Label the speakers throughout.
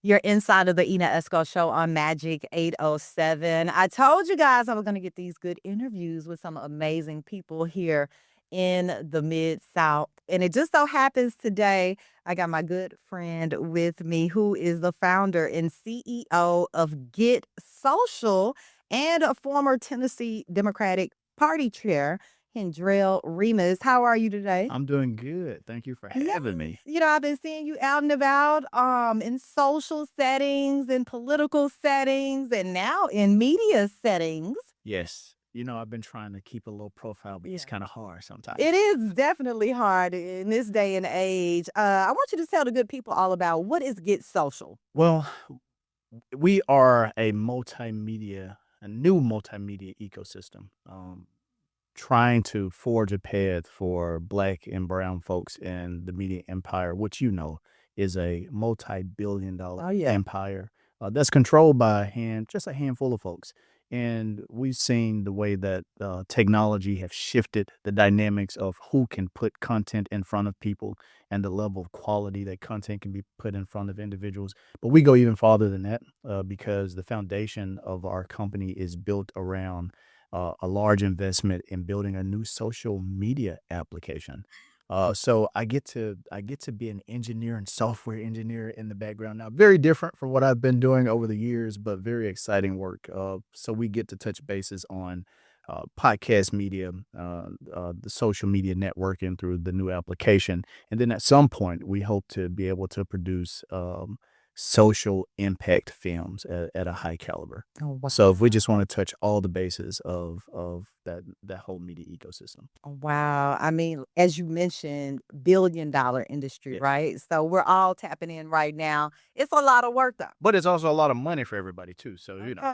Speaker 1: You're inside of the Ena Esco Show on Magic 807. I told you guys I was going to get these good interviews with some amazing people here in the Mid South. And it just so happens today, I got my good friend with me who is the founder and CEO of Get Social and a former Tennessee Democratic Party chair, Hendrell Remus. How are you today?
Speaker 2: I'm doing good. Thank you for
Speaker 1: Yes.
Speaker 2: having me.
Speaker 1: I've been seeing you out and about in social settings, in political settings, and now in media settings.
Speaker 2: Yes. I've been trying to keep a low profile, but it's
Speaker 1: Yeah.
Speaker 2: kind of hard sometimes.
Speaker 1: It is definitely hard in this day and age. I want you to tell the good people all about what is Get Social.
Speaker 2: Well, we are a new multimedia ecosystem, trying to forge a path for Black and brown folks in the media empire, which is a multi-billion-dollar
Speaker 1: Oh yeah.
Speaker 2: empire that's controlled by just a handful of folks. And we've seen the way that technology have shifted the dynamics of who can put content in front of people and the level of quality that content can be put in front of individuals. But we go even farther than that because the foundation of our company is built around a large investment in building a new social media application. So I get to be an engineer and software engineer in the background now. Very different from what I've been doing over the years, but very exciting work. So we get to touch bases on podcast media, the social media networking through the new application, and then at some point we hope to be able to produce social impact films at a high caliber.
Speaker 1: Oh
Speaker 2: So if we just
Speaker 1: wow.
Speaker 2: want to touch all the bases of that whole media ecosystem.
Speaker 1: Wow. I mean, as you mentioned, $1 billion industry,
Speaker 2: Yes.
Speaker 1: right? So we're all tapping in right now. It's a lot of work though.
Speaker 2: But it's also a lot of money for everybody too, so
Speaker 1: Okay.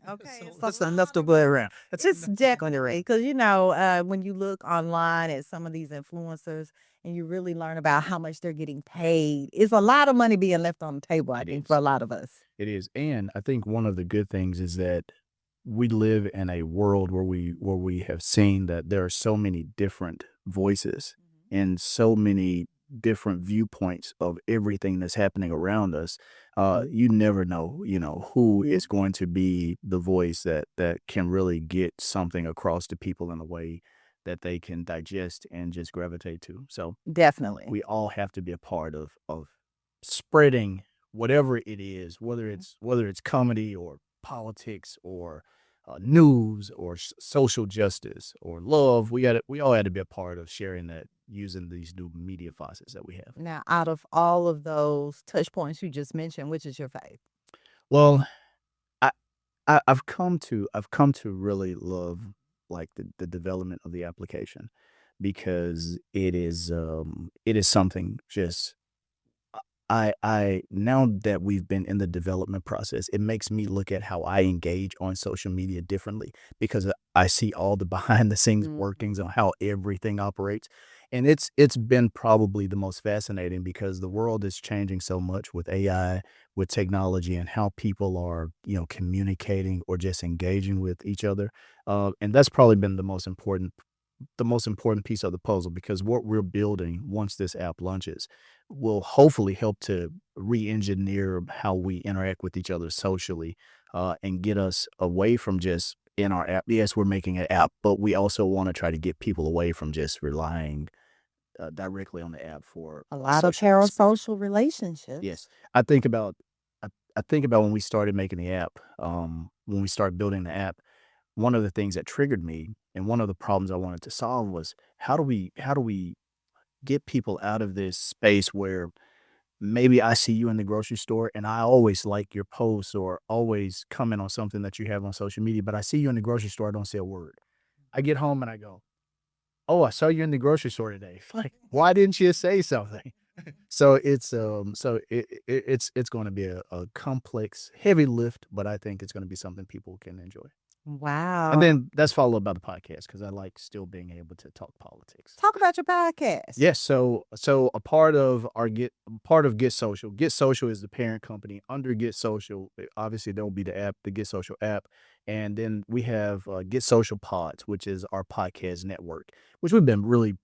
Speaker 1: Okay.
Speaker 2: So
Speaker 1: It's a
Speaker 2: that's enough
Speaker 1: lot
Speaker 2: to
Speaker 1: of
Speaker 2: go
Speaker 1: money.
Speaker 2: around. That's
Speaker 1: It's
Speaker 2: enough to go
Speaker 1: definitely
Speaker 2: around.
Speaker 1: because when you look online at some of these influencers and you really learn about how much they're getting paid, it's a lot of money being left on the table, I
Speaker 2: It
Speaker 1: think, for
Speaker 2: is.
Speaker 1: a lot of us.
Speaker 2: It is, and I think one of the good things is that we live in a world where we have seen that there are so many different voices
Speaker 1: Mhm.
Speaker 2: and so many different viewpoints of everything that's happening around us. You never know, who is going to be the voice that can really get something across to people in a way that they can digest and just gravitate to. So
Speaker 1: Definitely.
Speaker 2: we all have to be a part of spreading whatever it is, whether it's comedy or politics or news or social justice or love. We all had to be a part of sharing that using these new media faucets that we have.
Speaker 1: Now, out of all of those touch points you just mentioned, which is your fave?
Speaker 2: Well, I, I've come to really love like the development of the application because it is something just I now that we've been in the development process, it makes me look at how I engage on social media differently because I see all the behind the scenes workings
Speaker 1: Mhm.
Speaker 2: on how everything operates. And it's been probably the most fascinating because the world is changing so much with AI, with technology, and how people are, communicating or just engaging with each other. And that's probably been the most important piece of the puzzle because what we're building once this app launches will hopefully help to re-engineer how we interact with each other socially and get us away from just in our app. Yes, we're making an app, but we also want to try to get people away from just relying directly on the app for
Speaker 1: A lot of
Speaker 2: social experience.
Speaker 1: parasocial relationships.
Speaker 2: Yes, I think about when we started making the app, when we started building the app. One of the things that triggered me and one of the problems I wanted to solve was how do we get people out of this space where maybe I see you in the grocery store and I always like your posts or always comment on something that you have on social media, but I see you in the grocery store, I don't say a word. I get home and I go, "Oh, I saw you in the grocery store today." Like, why didn't you say something? So it's going to be a complex, heavy lift, but I think it's going to be something people can enjoy. And
Speaker 1: Wow.
Speaker 2: then that's followed by the podcast because I like still being able to talk politics.
Speaker 1: Talk about your podcast.
Speaker 2: Yes, so a part of Get Social. Get Social is the parent company. Under Get Social, obviously there will be the app, the Get Social app, and then we have Get Social Pods, which is our podcast network, which we've been really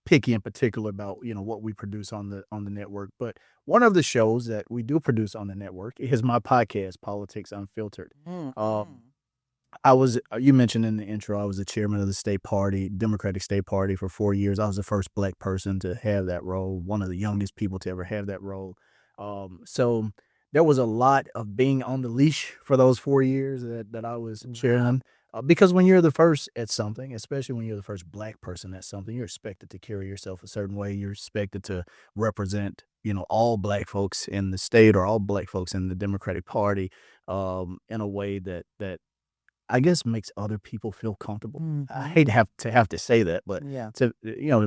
Speaker 2: picky in particular about, what we produce on the network, but one of the shows that we do produce on the network is my podcast, Politics Unfiltered. Um,
Speaker 1: Mhm.
Speaker 2: I was you mentioned in the intro, I was the chairman of the state party, Democratic State Party for 4 years. I was the first black person to have that role, one of the youngest people to ever have that role. So there was a lot of being on the leash for those 4 years that I was
Speaker 1: Wow.
Speaker 2: chairman, because when you're the first at something, especially when you're the first black person at something, you're expected to carry yourself a certain way. You're expected to represent, all black folks in the state or all black folks in the Democratic Party, in a way that I guess makes other people feel comfortable. I
Speaker 1: Mhm.
Speaker 2: hate to have to say that, but
Speaker 1: Yeah.
Speaker 2: to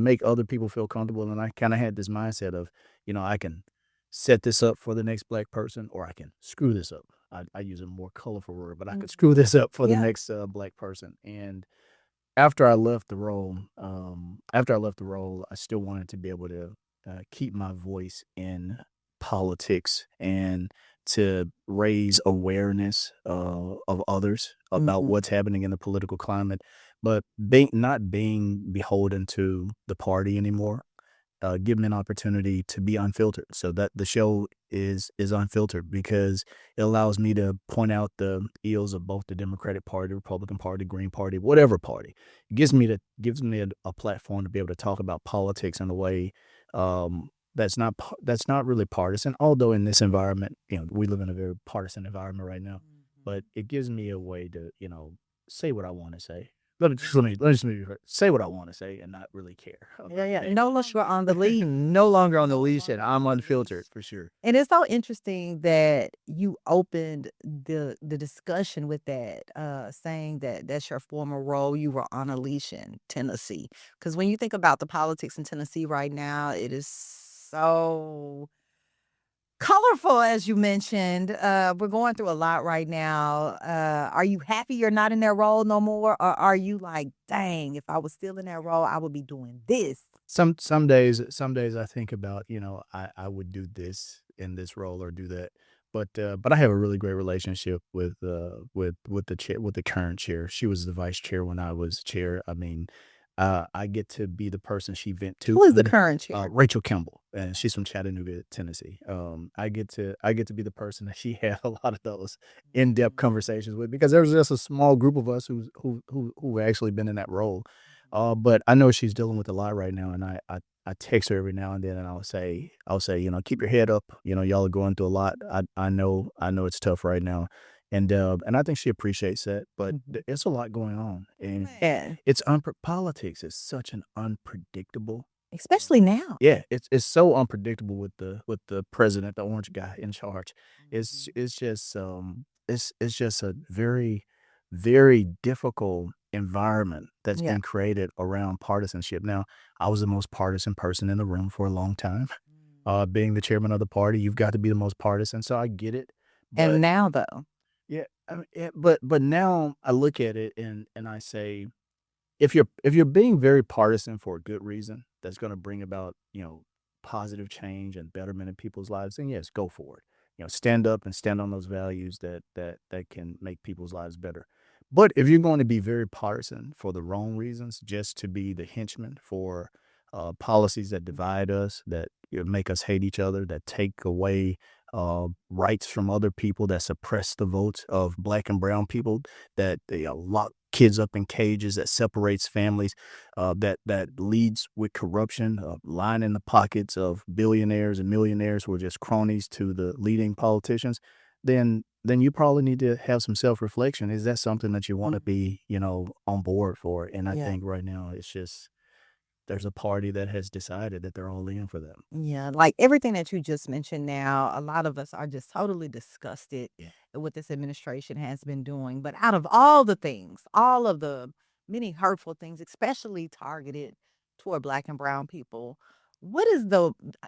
Speaker 2: make other people feel comfortable, and I kinda had this mindset of, I can set this up for the next black person, or I can screw this up. I use a more colorful word, but I could
Speaker 1: Mhm.
Speaker 2: screw this up for the
Speaker 1: Yeah.
Speaker 2: next, black person, and after I left the role, I still wanted to be able to, keep my voice in politics and to raise awareness, of others about
Speaker 1: Mhm.
Speaker 2: what's happening in the political climate, but not being beholden to the party anymore, give me an opportunity to be unfiltered. So that the show is unfiltered because it allows me to point out the ills of both the Democratic Party, Republican Party, Green Party, whatever party. It gives me a platform to be able to talk about politics in a way, that's not really partisan. Although in this environment, we live in a very partisan environment right now, but
Speaker 1: Mhm.
Speaker 2: it gives me a way to say what I want to say. Let me say what I want to say and not really care
Speaker 1: Yeah,
Speaker 2: about
Speaker 1: yeah.
Speaker 2: things.
Speaker 1: No longer on the leash.
Speaker 2: No longer on the
Speaker 1: No
Speaker 2: leash, and
Speaker 1: longer
Speaker 2: I'm
Speaker 1: on the
Speaker 2: unfiltered
Speaker 1: leash.
Speaker 2: for sure.
Speaker 1: And it's so interesting that you opened the discussion with that, saying that that's your former role. You were on a leash in Tennessee. Because when you think about the politics in Tennessee right now, it is so colorful, as you mentioned. We're going through a lot right now. Are you happy you're not in that role no more? Or are you like, dang, if I was still in that role, I would be doing this?
Speaker 2: Some days I think about, I would do this in this role or do that. But I have a really great relationship with the current chair. She was the vice chair when I was chair. I mean, I get to be the person she vent to,
Speaker 1: Who is the current chair?
Speaker 2: Rachel Kimball, and
Speaker 1: Okay.
Speaker 2: she's from Chattanooga, Tennessee. I get to be the person that she had a lot of those in-depth
Speaker 1: Mhm.
Speaker 2: conversations with because there was just a small group of us who actually been in that role.
Speaker 1: Mhm.
Speaker 2: But I know she's dealing with a lot right now, and I text her every now and then, and I'll say, keep your head up. Y'all are going through a lot. I know it's tough right now, and I think she appreciates that. But
Speaker 1: Mhm.
Speaker 2: it's a lot going on, and
Speaker 1: Man,
Speaker 2: politics is such an unpredictable.
Speaker 1: especially now.
Speaker 2: Yeah, it's so unpredictable with the president, the orange guy in charge. It's
Speaker 1: Mhm.
Speaker 2: it's just it's just a very, very difficult environment that's
Speaker 1: Yeah.
Speaker 2: been created around partisanship. Now, I was the most partisan person in the room for a long time.
Speaker 1: Mhm.
Speaker 2: Being the chairman of the party, you've got to be the most partisan, so I get it.
Speaker 1: And
Speaker 2: But
Speaker 1: now though,
Speaker 2: yeah, I mean, but now I look at it and I say if you're being very partisan for a good reason, that's gonna bring about, positive change and betterment in people's lives, then yes, go for it. Stand up and stand on those values that can make people's lives better. But if you're going to be very partisan for the wrong reasons, just to be the henchman for policies that divide us, that make us hate each other, that take away rights from other people, that suppress the votes of black and brown people, that they lock kids up in cages, that separates families, that leads with corruption, lining the pockets of billionaires and millionaires who are just cronies to the leading politicians, then you probably need to have some self reflection. Is that something that you want to
Speaker 1: Mhm.
Speaker 2: be, on board for? And I
Speaker 1: Yeah.
Speaker 2: think right now it's just there's a party that has decided that they're all in for them.
Speaker 1: Yeah, like everything that you just mentioned now, a lot of us are just totally disgusted
Speaker 2: Yeah.
Speaker 1: at what this administration has been doing. But out of all the things, all of the many hurtful things, especially targeted toward black and brown people, what is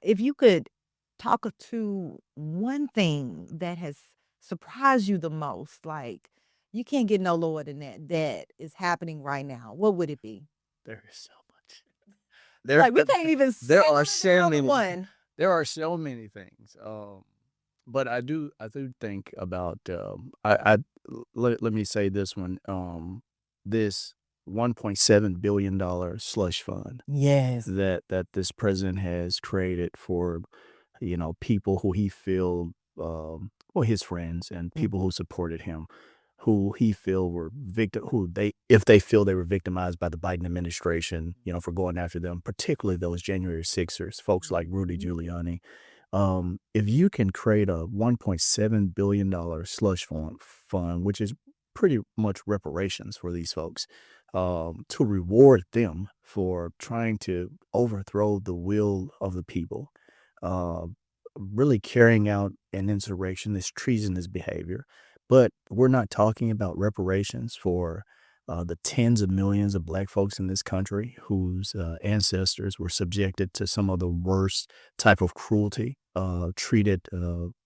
Speaker 1: if you could talk to one thing that has surprised you the most, like you can't get no lower than that is happening right now, what would it be?
Speaker 2: There is so much. There
Speaker 1: Like we can't even
Speaker 2: there
Speaker 1: single
Speaker 2: are
Speaker 1: it
Speaker 2: so
Speaker 1: down to
Speaker 2: many
Speaker 1: one.
Speaker 2: there are so many things. But I do think about, let me say this one, this $1.7 billion slush fund
Speaker 1: Yes.
Speaker 2: that this president has created for people who he feel or his friends and
Speaker 1: Mm.
Speaker 2: people who supported him who he feel were victim who they if they feel they were victimized by the Biden administration, for going after them, particularly those January Sixers, folks like Rudy
Speaker 1: Mhm.
Speaker 2: Giuliani. If you can create a $1.7 billion slush fund, which is pretty much reparations for these folks, to reward them for trying to overthrow the will of the people, uh, really carrying out an insurrection, this treasonous behavior. But we're not talking about reparations for the tens of millions of black folks in this country whose ancestors were subjected to some of the worst type of cruelty, treated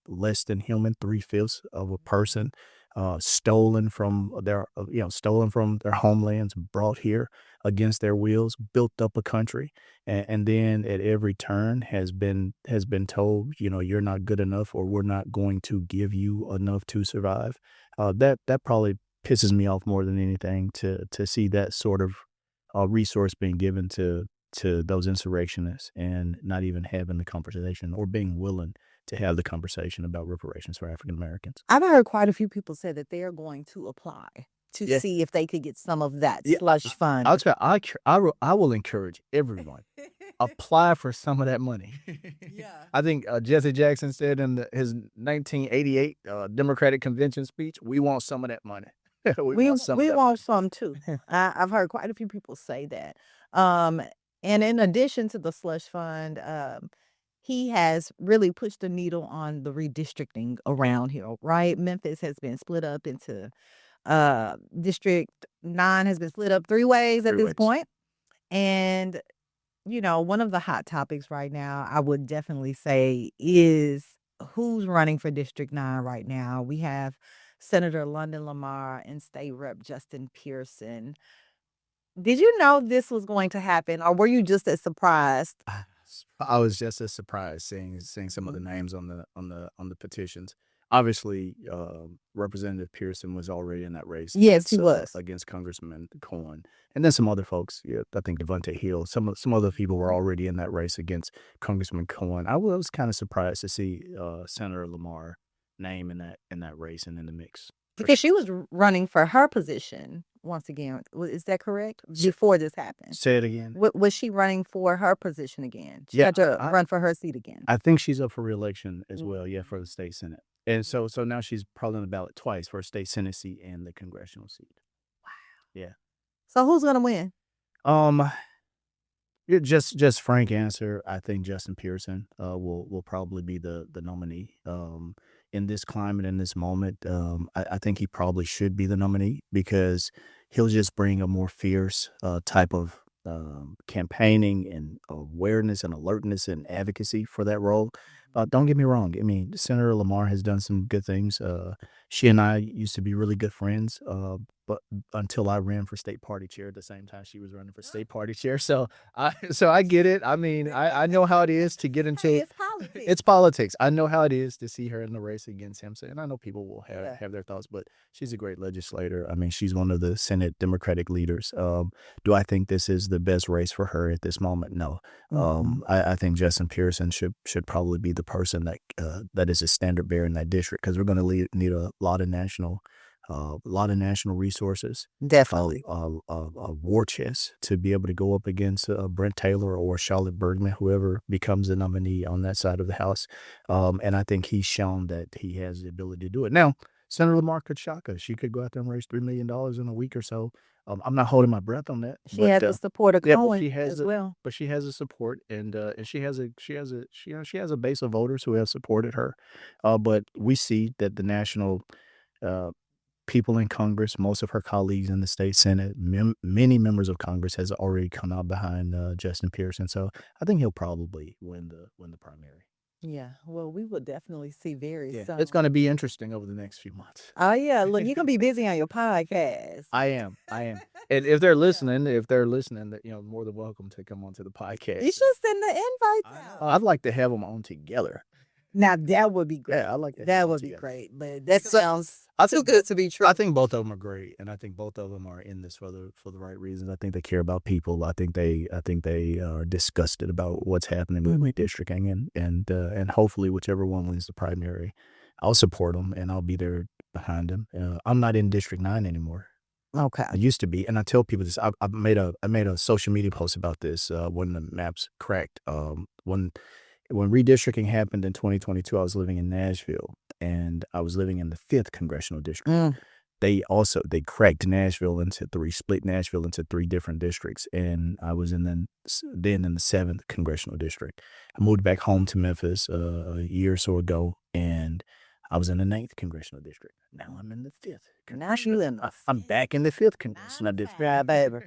Speaker 2: less than human, 3/5 of a person, stolen from their homelands, brought here against their wills, built up a country, and then at every turn has been told, you're not good enough, or we're not going to give you enough to survive. That probably pisses me off more than anything to see that sort of resource being given to those insurrectionists and not even having the conversation or being willing to have the conversation about reparations for African Americans.
Speaker 1: I've heard quite a few people say that they're going to apply to
Speaker 2: Yeah,
Speaker 1: see if they could get some of that
Speaker 2: yeah.
Speaker 1: slush
Speaker 2: I'll
Speaker 1: fund.
Speaker 2: try. I will encourage everyone apply for some of that money.
Speaker 1: Yeah.
Speaker 2: I think Jesse Jackson said in his 1988 Democratic convention speech, "We want some of that money. We
Speaker 1: We
Speaker 2: want some of
Speaker 1: we
Speaker 2: that
Speaker 1: want
Speaker 2: money."
Speaker 1: some too. I've heard quite a few people say that. Um, and in addition to the slush fund, he has really pushed the needle on the redistricting around here, right? Memphis has been split up into District 9 has been split up 3 ways at
Speaker 2: Three
Speaker 1: this
Speaker 2: ways.
Speaker 1: point. And one of the hot topics right now, I would definitely say, is who's running for District 9 right now. We have Senator London Lamar and State Rep Justin Pearson. Did you know this was going to happen, or were you just as surprised?
Speaker 2: I was just as surprised seeing some of the
Speaker 1: Mhm.
Speaker 2: names on the petitions. Obviously, Representative Pearson was already in that race
Speaker 1: Yes, he was.
Speaker 2: against Congressman Cohen, and then some other folks. Yeah, I think Devontae Hill. Some other people were
Speaker 1: Mhm.
Speaker 2: already in that race against Congressman Cohen. I was kind of surprised to see Senator Lamar name in that race and in the mix for
Speaker 1: Because
Speaker 2: sure.
Speaker 1: she was running for her position once again. Is that correct? Before this happened.
Speaker 2: Say it again.
Speaker 1: Was she running for her position again? She
Speaker 2: Yeah,
Speaker 1: got to
Speaker 2: I
Speaker 1: run for her seat again.
Speaker 2: I think she's up for reelection as well, yeah, for the
Speaker 1: Mhm.
Speaker 2: state senate. And so now she's probably on the ballot twice for a state senate seat and the congressional seat. Yeah.
Speaker 1: So who's gonna win?
Speaker 2: Um, yeah, just frank answer. I think Justin Pearson will probably be the nominee. In this climate, in this moment, I think he probably should be the nominee because he'll just bring a more fierce type of campaigning and awareness and alertness and advocacy for that role. Don't get me wrong. I mean, Senator Lamar has done some good things. She and I used to be really good friends. But until I ran for state party chair at the same time she was running for state party chair. So I get it. I mean, I know how it is to get
Speaker 1: Hey,
Speaker 2: into
Speaker 1: it's politics.
Speaker 2: it's politics. I know how it is to see her in the race against him. So, and I know people will have,
Speaker 1: Yeah.
Speaker 2: have their thoughts, but she's a great legislator. I mean, she's one of the Senate Democratic leaders. Do I think this is the best race for her at this moment? No.
Speaker 1: Mhm.
Speaker 2: I think Justin Pearson should probably be the person that is a standard bearer in that district because we're going to need a lot of national resources,
Speaker 1: Definitely.
Speaker 2: a war chest to be able to go up against Brent Taylor or Charlotte Bergman, whoever becomes the nominee on that side of the house. And I think he's shown that he has the ability to do it. Now, Senator Lamar could shock us. She could go out there and raise $3 million in a week or so. I'm not holding my breath on that,
Speaker 1: She
Speaker 2: but
Speaker 1: had the support of
Speaker 2: yeah, but
Speaker 1: Cohen
Speaker 2: she has
Speaker 1: as
Speaker 2: the
Speaker 1: well.
Speaker 2: but she has the support and she has a base of voters who have supported her. But we see that the national uh, people in Congress, most of her colleagues in the state senate, many members of Congress has already come out behind Justin Pearson. So I think he'll probably win the primary.
Speaker 1: Yeah. Well, we will definitely see very
Speaker 2: Yeah, it's
Speaker 1: soon.
Speaker 2: going to be interesting over the next few months.
Speaker 1: Oh yeah. Look, you're gonna be busy on your podcast.
Speaker 2: I am, I am, and if they're listening, that more than welcome to come onto the
Speaker 1: You
Speaker 2: podcast.
Speaker 1: should send the invites out.
Speaker 2: I'd like to have them on together.
Speaker 1: Now that would be great.
Speaker 2: Yeah, I like that.
Speaker 1: That would be great, but that sounds too good to be true.
Speaker 2: I think both of them are great, and I think both of them are in this for the right reasons. I think they care about people. I think they are disgusted about what's happening with redistricting, and hopefully whichever one wins the primary, I'll support them and I'll be there behind them. I'm not in District 9 anymore.
Speaker 1: Okay.
Speaker 2: I used to be, and I tell people this. I made a social media post about this when the maps cracked. When redistricting happened in 2022, I was living in Nashville, and I was living in the 5th congressional district.
Speaker 1: Mm.
Speaker 2: They cracked Nashville into 3, split Nashville into 3 different districts, and I was then in the 7th congressional district. I moved back home to Memphis a year or so ago, and I was in the 9th congressional district. Now I'm in the 5th.
Speaker 1: Now you in the
Speaker 2: I'm back in the 5th congressional district.
Speaker 1: Yeah, baby.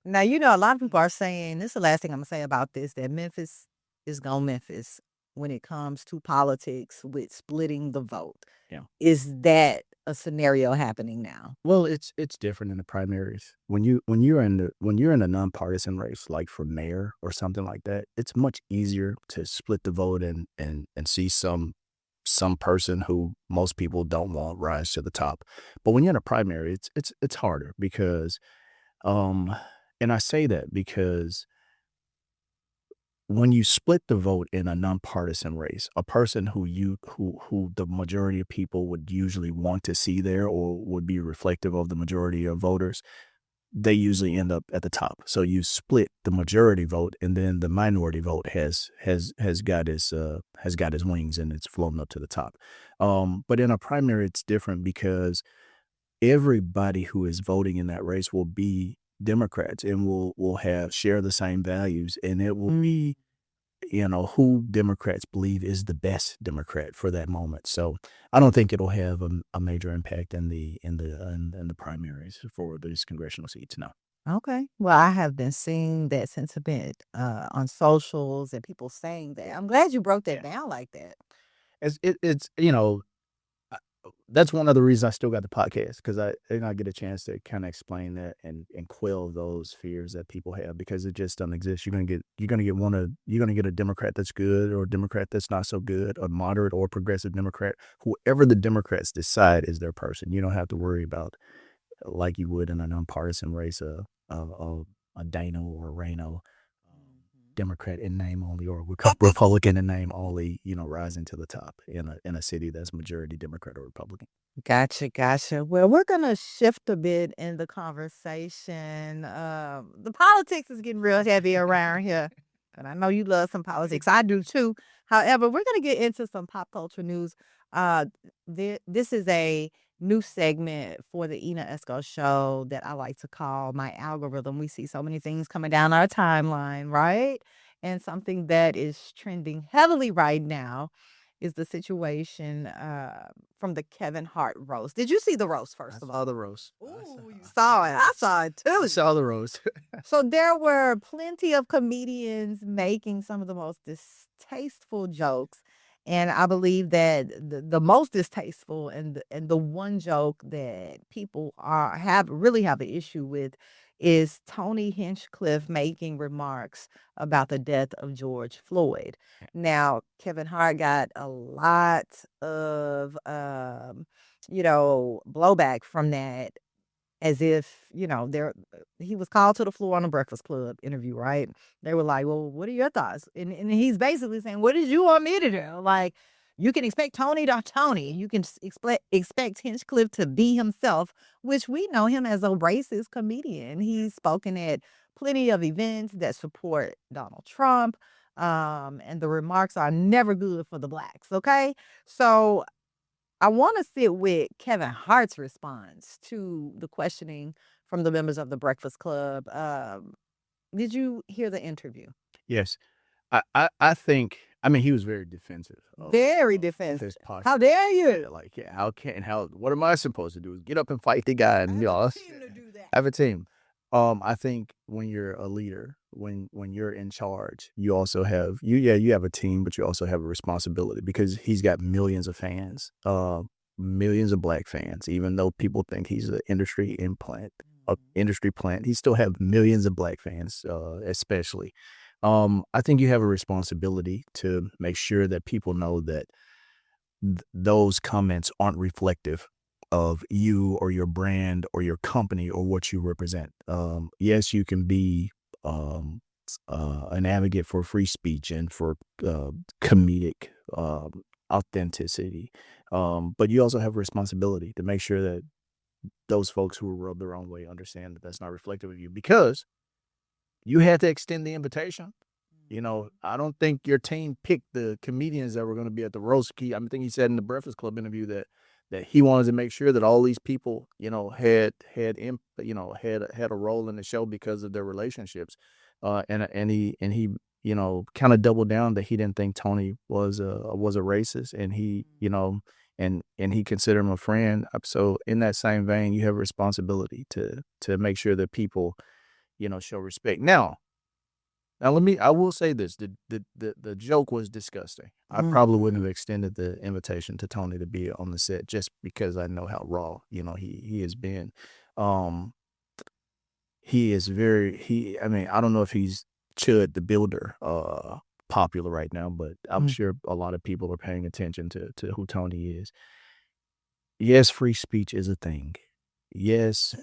Speaker 1: Now, you know, a lot of people are saying, this is the last thing I'm gonna say about this, that Memphis is gone Memphis when it comes to politics with splitting the vote.
Speaker 2: Yeah.
Speaker 1: Is that a scenario happening now?
Speaker 2: Well, it's different in the primaries. When you're in a nonpartisan race, like for mayor or something like that, it's much easier to split the vote and see some person who most people don't want rise to the top. But when you're in a primary, it's harder because, and I say that because when you split the vote in a nonpartisan race, a person who the majority of people would usually want to see there or would be reflective of the majority of voters, they usually end up at the top. So you split the majority vote, and then the minority vote has got his wings and it's floating up to the top. But in a primary, it's different because everybody who is voting in that race will be Democrats and will have share the same values, and it will be who Democrats believe is the best Democrat for that moment. So I don't think it'll have a major impact in the primaries for these congressional seats. No.
Speaker 1: Okay. Well, I have been seeing that sentiment on socials and people saying that. I'm glad you broke that
Speaker 2: Yeah.
Speaker 1: down like that.
Speaker 2: It's uh, that's one of the reasons I still got the podcast because I get a chance to kind of explain that and quell those fears that people have because it just doesn't exist. You're gonna get a Democrat that's good or a Democrat that's not so good, a moderate or progressive Democrat. Whoever the Democrats decide is their person. You don't have to worry about like you would in a nonpartisan race, a Dano or a Reno, Democrat in name only or Republican in name only, rising to the top in a city that's majority Democrat or Republican.
Speaker 1: Gotcha, gotcha. Well, we're gonna shift a bit in the conversation. The politics is getting real heavy around here, and I know you love some politics. I do too. However, we're gonna get into some pop culture news. Uh, this is a new segment for the Ena Esco Show that I like to call my algorithm. We see so many things coming down our timeline, right? And something that is trending heavily right now is the situation from the Kevin Hart roast. Did you see the roast
Speaker 2: I
Speaker 1: first of
Speaker 2: saw
Speaker 1: all?
Speaker 2: the roast.
Speaker 1: Ooh, you saw it. I saw it
Speaker 2: I
Speaker 1: too.
Speaker 2: saw the roast.
Speaker 1: So there were plenty of comedians making some of the most distasteful jokes. And I believe that the most distasteful and the one joke that people really have an issue with is Tony Hinchcliffe making remarks about the death of George Floyd. Now, Kevin Hart got a lot of blowback from that as if, he was called to the floor on the Breakfast Club interview, right? They were like, "Well, what are your thoughts?" And he's basically saying, "What did you want me to do?" Like, you can expect Tony to Tony. You can expect Hinchcliffe to be himself, which we know him as a racist comedian. He's spoken at plenty of events that support Donald Trump. And the remarks are never good for the blacks. Okay. So I wanna sit with Kevin Hart's response to the questioning from the members of the Breakfast Club. Did you hear the interview?
Speaker 2: Yes. I think I mean, he was very defensive
Speaker 1: Very
Speaker 2: of his
Speaker 1: defensive.
Speaker 2: posture.
Speaker 1: How dare
Speaker 2: Yeah,
Speaker 1: you?
Speaker 2: like, yeah, what am I supposed to do? Get up and fight the guy and,
Speaker 1: Do that.
Speaker 2: have a team. I think when you're a leader, when you're in charge, you also have you have a team, but you also have a responsibility because he's got millions of fans, millions of black fans. Even though people think he's an industry plant, he still have millions of black fans, especially. I think you have a responsibility to make sure that people know that those comments aren't reflective of you or your brand or your company or what you represent. Yes, you can be an advocate for free speech and for comedic authenticity, but you also have a responsibility to make sure that those folks who are rubbed the wrong way understand that that's not reflective of you because you had to extend the invitation. You know, I don't think your team picked the comedians that were going to be at the roast. I think he said in the Breakfast Club interview that he wanted to make sure that all these people, had a role in the show because of their relationships, and he kind of doubled down that he didn't think Tony was a racist, and and he considered him a friend. So in that same vein, you have a responsibility to make sure that people show respect. Now I will say this, the joke was disgusting. I probably wouldn't have extended the invitation to Tony to be on the set just because I know how raw, he has been. Um, he is I mean, I don't know if he's Chud the Builder popular right now, but I'm sure a lot of people are paying attention to who Tony is. Yes, free speech is a thing. Yes,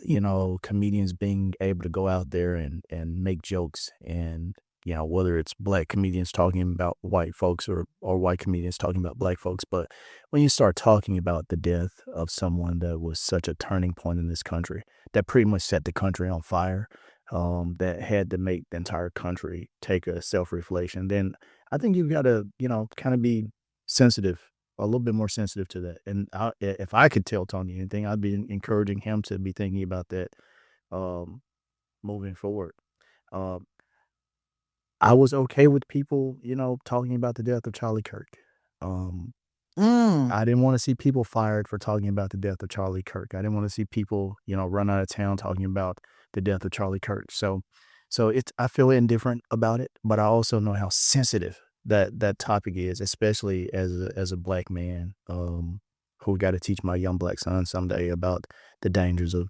Speaker 2: comedians being able to go out there and make jokes, and whether it's black comedians talking about white folks or white comedians talking about black folks, but when you start talking about the death of someone that was such a turning point in this country, that pretty much set the country on fire, that had to make the entire country take a self-reflection, then I think you've got to, kind of be sensitive, a little bit more sensitive to that. And if I could tell Tony anything, I'd be encouraging him to be thinking about that um, moving forward. Um, I was okay with people, talking about the death of Charlie Kirk. Um,
Speaker 1: Mm.
Speaker 2: I didn't want to see people fired for talking about the death of Charlie Kirk. I didn't want to see people, run out of town talking about the death of Charlie Kirk. So I feel indifferent about it, but I also know how sensitive that topic is, especially as a black man, who got to teach my young black son someday about the dangers of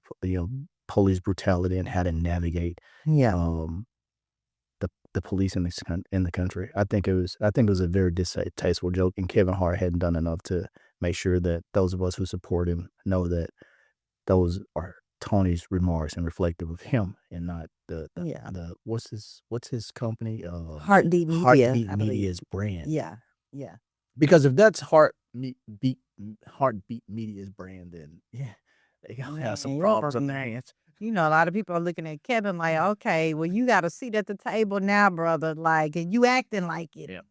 Speaker 2: police brutality and how to navigate
Speaker 1: Yeah.
Speaker 2: um the police in the country. I think it was a very distasteful joke, and Kevin Hart hadn't done enough to make sure that those of us who support him know that those are Tony's remarks and reflective of him and not
Speaker 1: Yeah.
Speaker 2: the what's his company?
Speaker 1: Heartbeat Media,
Speaker 2: Heartbeat
Speaker 1: I believe.
Speaker 2: Media's brand.
Speaker 1: Yeah. Yeah.
Speaker 2: Because if that's Heartbeat Media's brand, then yeah, they gonna have some
Speaker 1: Man, your
Speaker 2: problems on
Speaker 1: brother.
Speaker 2: their hands.
Speaker 1: A lot of people are looking at Kevin like, okay, well, you got a seat at the table now, brother. Like, and you acting like it.
Speaker 2: Yeah.